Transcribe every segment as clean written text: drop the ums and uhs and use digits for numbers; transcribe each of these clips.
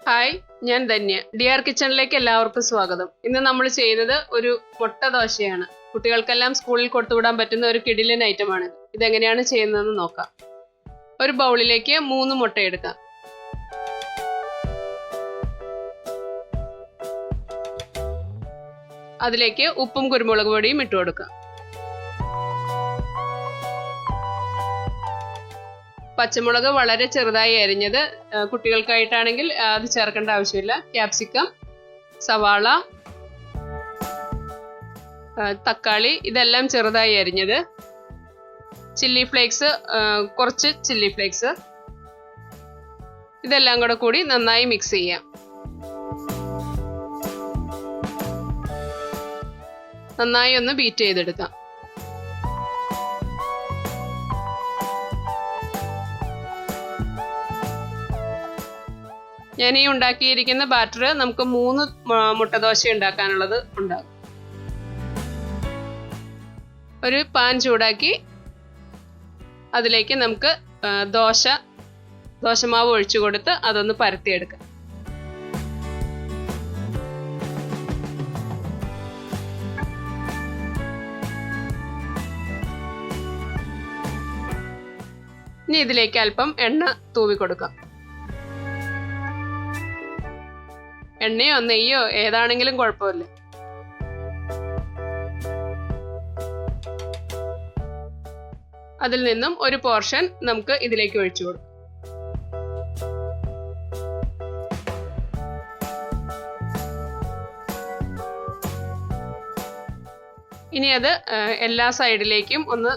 Hi, ഞാൻ Dhanya. Dear കിച്ചണിലേക്ക് എല്ലാവർക്കും സ്വാഗതം. ഇന്ന് നമ്മൾ ചെയ്യുന്നത് ഒരു മുട്ട ദോശയാണ്. കുട്ടികൾക്കെല്ലാം സ്കൂളിൽ കൊടുത്തുവിടാൻ പറ്റുന്ന ഒരു കിടിലൻ ഐറ്റമാണ്. ഇതെങ്ങനെയാണ് ചെയ്യുന്നതെന്ന് നോക്കാം. ഒരു ബൗളിലേക്ക് 3 മുട്ട എടുക്കാം. അതിലേക്ക് ഉപ്പും കുരുമുളക് പൊടിയും ഇട്ട് കൊടുക്കാം. പച്ചമുളക് വളരെ ചെറുതായി അരിഞ്ഞത്, കുട്ടികൾക്കായിട്ടാണെങ്കിൽ അത് ചേർക്കേണ്ട ആവശ്യമില്ല. ക്യാപ്സിക്കം, സവാള, തക്കാളി ഇതെല്ലാം ചെറുതായി അരിഞ്ഞത്, ചില്ലി ഫ്ലേക്സ്, കുറച്ച് ചില്ലി ഫ്ലേക്സ്, ഇതെല്ലാം കൂടി നന്നായി മിക്സ് ചെയ്യാം. നന്നായി ഒന്ന് ബീറ്റ് ചെയ്തെടുക്കാം. ഞാൻ ഈ ഉണ്ടാക്കിയിരിക്കുന്ന ബാറ്റർ നമുക്ക് 3 മുട്ടദോശ ഉണ്ടാക്കാനുള്ളത് ഉണ്ടാകും. ഒരു പാൻ ചൂടാക്കി അതിലേക്ക് നമുക്ക് ദോശമാവ് ഒഴിച്ചു കൊടുത്ത് അതൊന്ന് പരത്തിയെടുക്കാം. ഇനി ഇതിലേക്ക് അല്പം എണ്ണ തൂവി കൊടുക്കാം. എണ്ണയോ നെയ്യോ ഏതാണെങ്കിലും കുഴപ്പമില്ല. അതിൽ നിന്നും ഒരു പോർഷൻ നമുക്ക് ഇതിലേക്ക് ഒഴിച്ചു കൊടുക്കാം. ഇനി അത് എല്ലാ സൈഡിലേക്കും ഒന്ന്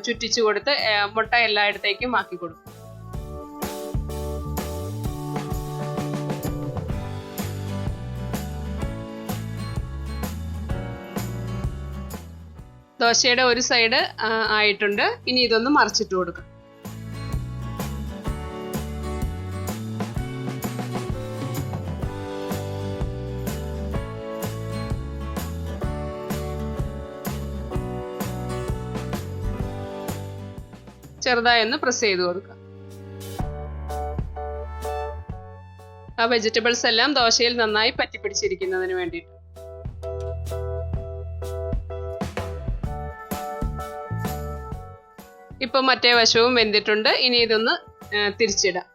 ചുറ്റിച്ചു കൊടുത്ത് മുട്ട എല്ലായിടത്തേക്കും ആക്കി കൊടുക്കും. ദോശയുടെ ഒരു സൈഡ് ആയിട്ടുണ്ട്. ഇനി ഇതൊന്ന് മറിച്ചിട്ട് കൊടുക്കാം. ചെറുതായി ഒന്ന് പ്രസ് ചെയ്ത് കൊടുക്കാം. ആ വെജിറ്റബിൾസ് എല്ലാം ദോശയിൽ നന്നായി പറ്റിപ്പിടിച്ചിരിക്കുന്നതിന് വേണ്ടിയിട്ട്. ഇപ്പൊ മറ്റേ വശവും വെന്തിട്ടുണ്ട്. ഇനി ഇതൊന്ന് തിരിച്ചിടാം.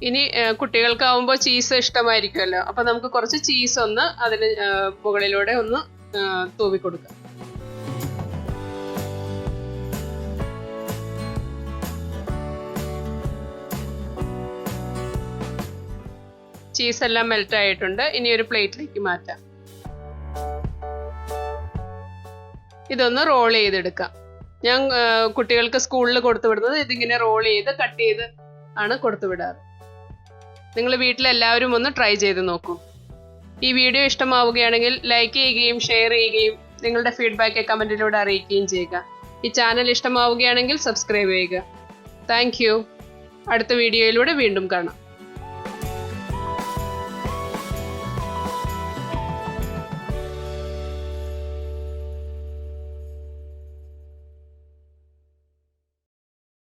ഇനി കുട്ടികൾക്കാവുമ്പോൾ ചീസ് ഇഷ്ടമായിരിക്കുമല്ലോ. അപ്പൊ നമുക്ക് കുറച്ച് ചീസ് ഒന്ന് അതിന് മുകളിലൂടെ ഒന്ന് തൂവി കൊടുക്കാം. ചീസ് എല്ലാം മെൽറ്റ് ആയിട്ടുണ്ട്. ഇനി ഒരു പ്ലേറ്റിലേക്ക് മാറ്റാം. ഇതൊന്ന് റോൾ ചെയ്തെടുക്കാം. ഞാൻ കുട്ടികൾക്ക് സ്കൂളിൽ കൊടുത്തു വിടുന്നത് ഇതിങ്ങനെ റോൾ ചെയ്ത് കട്ട് ചെയ്ത് ആണ് കൊടുത്തു വിടാറ്. നിങ്ങൾ വീട്ടിലെല്ലാവരും ഒന്ന് ട്രൈ ചെയ്ത് നോക്കൂ. ഈ വീഡിയോ ഇഷ്ടമാവുകയാണെങ്കിൽ ലൈക്ക് ചെയ്യുകയും ഷെയർ ചെയ്യുകയും നിങ്ങളുടെ ഫീഡ്ബാക്ക് കമന്റിലൂടെ അറിയിക്കുകയും ചെയ്യുക. ഈ ചാനൽ ഇഷ്ടമാവുകയാണെങ്കിൽ സബ്സ്ക്രൈബ് ചെയ്യുക. Thank you. അടുത്ത വീഡിയോയിലൂടെ വീണ്ടും കാണാം.